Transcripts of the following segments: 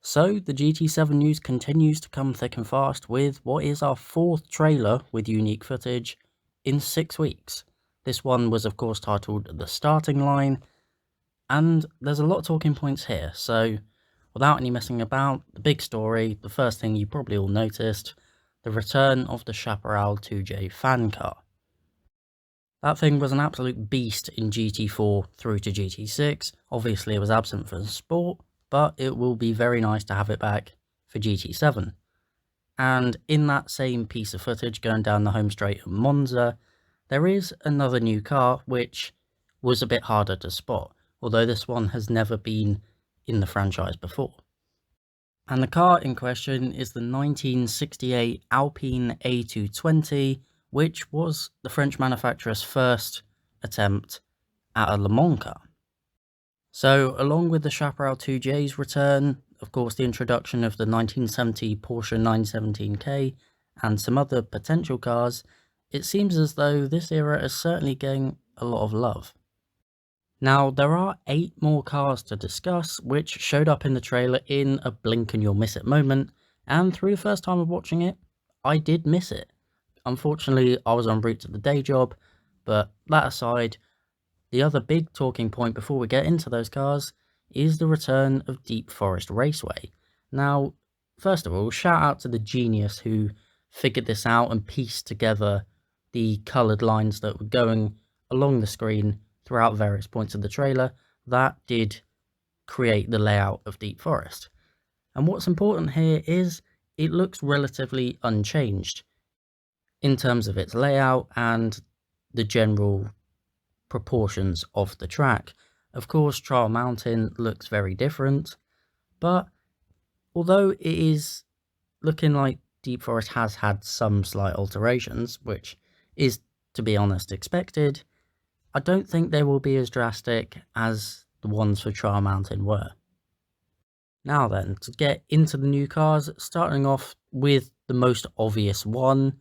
So the GT7 news continues to come thick and fast with what is our fourth trailer with unique footage in 6 weeks. This one was of course titled The Starting Line, and there's a lot of talking points here, so without any messing about, the big story, the first thing you probably all noticed, the return of the Chaparral 2J fan car. That thing was an absolute beast in GT4 through to GT6, obviously it was absent for the sport, but it will be very nice to have it back for GT7. And in that same piece of footage going down the home straight at Monza, there is another new car which was a bit harder to spot, although this one has never been in the franchise before. And the car in question is the 1968 Alpine A220, which was the French manufacturer's first attempt at a Le Mans car. So, along with the Chaparral 2J's return, of course the introduction of the 1970 Porsche 917K and some other potential cars, it seems as though this era is certainly getting a lot of love. Now, there are 8 more cars to discuss, which showed up in the trailer in a blink and you'll miss it moment, and through the first time of watching it, I did miss it. Unfortunately, I was en route to the day job, but that aside, the other big talking point before we get into those cars is the return of Deep Forest Raceway. Now, first of all, shout out to the genius who figured this out and pieced together the coloured lines that were going along the screen throughout various points of the trailer. That did create the layout of Deep Forest. And what's important here is it looks relatively unchanged in terms of its layout and the general proportions of the track. Of course, Trial Mountain looks very different, but although it is looking like Deep Forest has had some slight alterations, which is, to be honest, expected, I don't think they will be as drastic as the ones for Trial Mountain were. Now then, to get into the new cars, starting off with the most obvious one,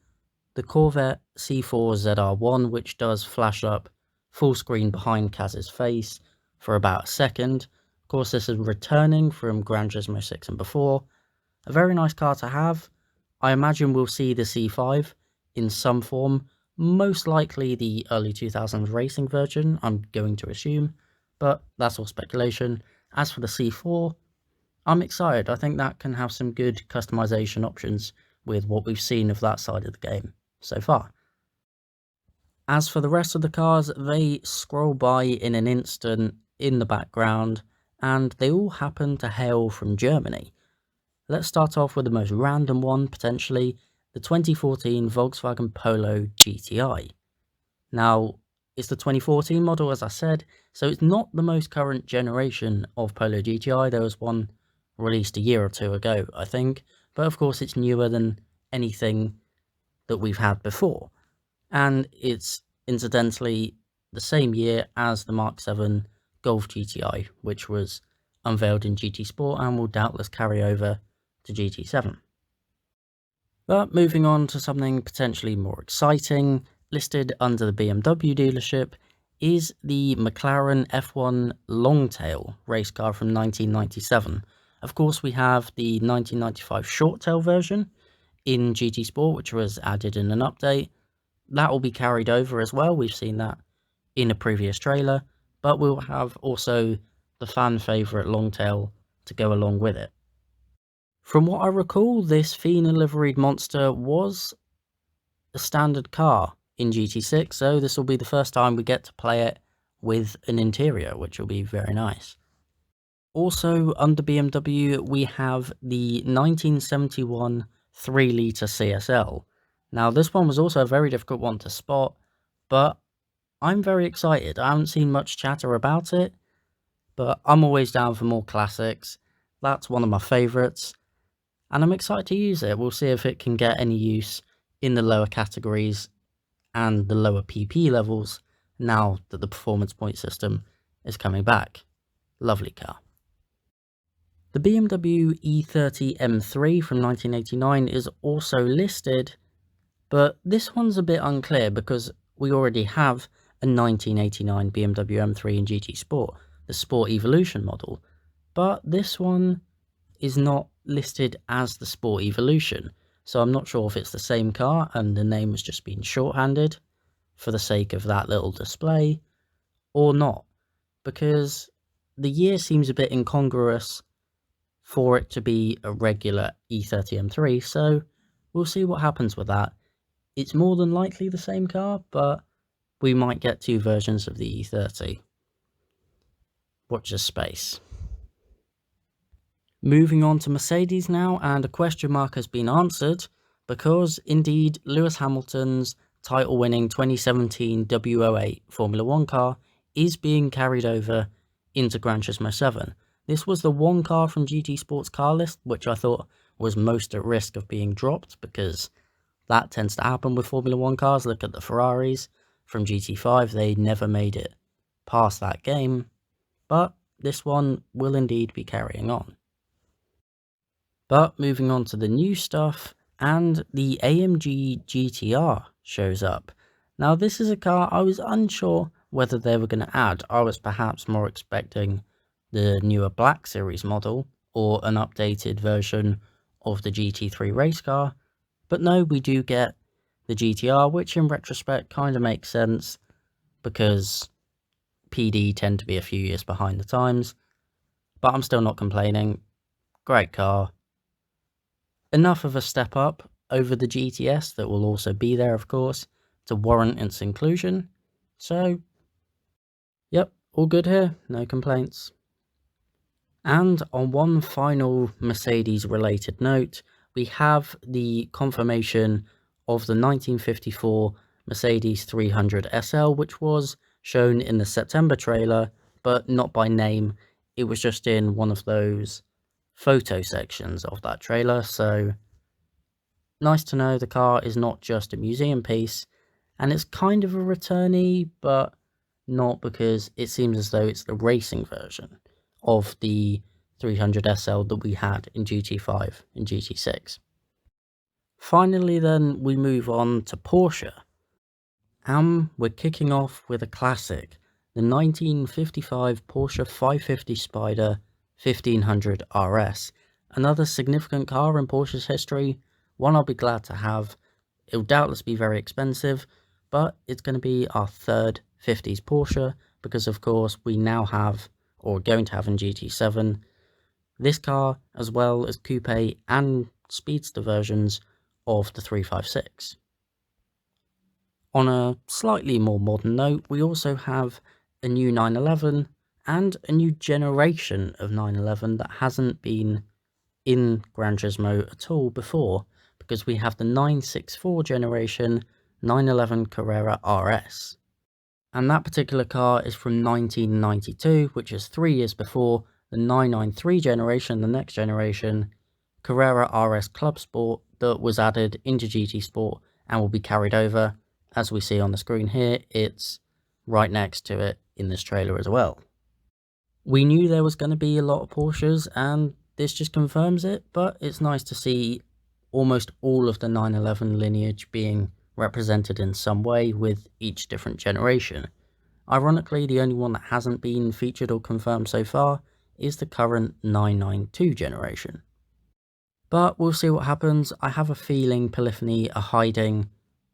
the Corvette C4 ZR1, which does flash up full screen behind Kaz's face for about a second. Of course, this is returning from Gran Turismo 6 and before. A very nice car to have. I imagine we'll see the C5 in some form, most likely the early 2000s racing version, I'm going to assume, but that's all speculation. As for the C4, I'm excited. I think that can have some good customization options with what we've seen of that side of the game so far. As for the rest of the cars, they scroll by in an instant in the background, and they all happen to hail from Germany. Let's start off with the most random one, potentially, the 2014 Volkswagen Polo GTI. Now, it's the 2014 model, as I said, so it's not the most current generation of Polo GTI. There was one released a year or two ago, I think, but of course it's newer than anything that we've had before. And it's incidentally the same year as the Mark 7 Golf GTI, which was unveiled in GT Sport and will doubtless carry over to GT7. But moving on to something potentially more exciting, listed under the BMW dealership is the McLaren F1 Longtail race car from 1997. Of course, we have the 1995 Shorttail version in GT Sport, which was added in an update. That will be carried over as well. We've seen that in a previous trailer, but we'll have also the fan favourite Longtail to go along with it. From what I recall, this Fina liveried monster was a standard car in GT6, so this will be the first time we get to play it with an interior, which will be very nice. Also, under BMW, we have the 1971 3-litre CSL. Now, this one was also a very difficult one to spot, but I'm very excited. I haven't seen much chatter about it, but I'm always down for more classics. That's one of my favourites, and I'm excited to use it. We'll see if it can get any use in the lower categories and the lower PP levels now that the performance point system is coming back. Lovely car. The BMW E30 M3 from 1989 is also listed, but this one's a bit unclear because we already have a 1989 BMW M3 in GT Sport, the Sport Evolution model, but this one is not listed as the Sport Evolution, so I'm not sure if it's the same car and the name has just been shorthanded for the sake of that little display, or not, because the year seems a bit incongruous for it to be a regular E30 M3, so we'll see what happens with that. It's more than likely the same car, but we might get two versions of the E30. Watch this space. Moving on to Mercedes now, and a question mark has been answered, because indeed Lewis Hamilton's title-winning 2017 W08 Formula 1 car is being carried over into Gran Turismo 7. This was the one car from GT Sports car list which I thought was most at risk of being dropped, because that tends to happen with Formula 1 cars. Look at the Ferraris from GT5, they never made it past that game, but this one will indeed be carrying on. But moving on to the new stuff, and the AMG GTR shows up. Now this is a car I was unsure whether they were going to add. I was perhaps more expecting the newer Black Series model, or an updated version of the GT3 race car, but no, we do get the GTR, which in retrospect kind of makes sense, because PD tend to be a few years behind the times, but I'm still not complaining. Great car. Enough of a step up over the GTS that will also be there, of course, to warrant its inclusion. So, yep, all good here, no complaints. And on one final Mercedes-related note, we have the confirmation of the 1954 Mercedes 300 SL, which was shown in the September trailer, but not by name. It was just in one of those photo sections of that trailer, so nice to know the car is not just a museum piece, and it's kind of a returnee, but not, because it seems as though it's the racing version of the 300 SL that we had in GT5 and GT6. Finally then, we move on to Porsche. We're kicking off with a classic, the 1955 Porsche 550 Spider 1500 RS. Another significant car in Porsche's history, one I'll be glad to have. It'll doubtless be very expensive, but it's going to be our third 50s Porsche, because of course we now have, or are going to have in GT7, this car as well as coupe and speedster versions of the 356. On a slightly more modern note, we also have a new 911 and a new generation of 911 that hasn't been in Gran Turismo at all before, because we have the 964 generation 911 Carrera RS. And that particular car is from 1992, which is 3 years before the 993 generation, the next generation, Carrera RS Club Sport that was added into GT Sport and will be carried over. As we see on the screen here, it's right next to it in this trailer as well. We knew there was going to be a lot of Porsches, and this just confirms it, but it's nice to see almost all of the 911 lineage being represented in some way with each different generation. Ironically, the only one that hasn't been featured or confirmed so far is the current 992 generation. But we'll see what happens. I have a feeling Polyphony are hiding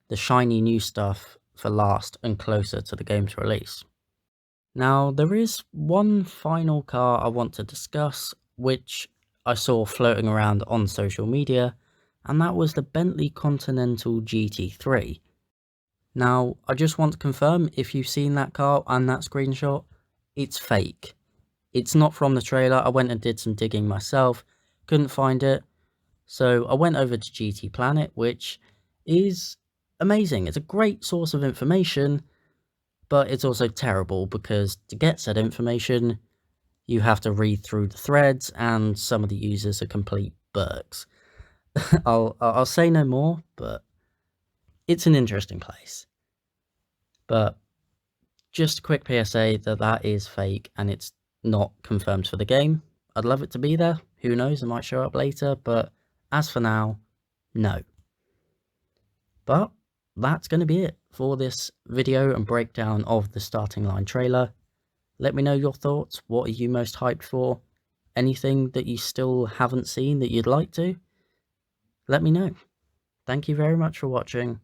the shiny new stuff for last and closer to the game's release. Now, there is one final car I want to discuss, which I saw floating around on social media, and that was the Bentley Continental GT3. Now, I just want to confirm, if you've seen that car and that screenshot, it's fake. It's not from the trailer. I went and did some digging myself, couldn't find it, so I went over to GT Planet, which is amazing. It's a great source of information, but it's also terrible, because to get said information, you have to read through the threads, and some of the users are complete bergs. I'll say no more, but it's an interesting place. But just a quick PSA that is fake and it's not confirmed for the game. I'd love it to be there. Who knows, it might show up later, but as for now, no. But that's going to be it for this video and breakdown of the starting line trailer. Let me know your thoughts. What are you most hyped for? anything that you still haven't seen that you'd like to, let me know. Thank you very much for watching,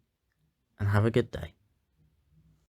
and have a good day.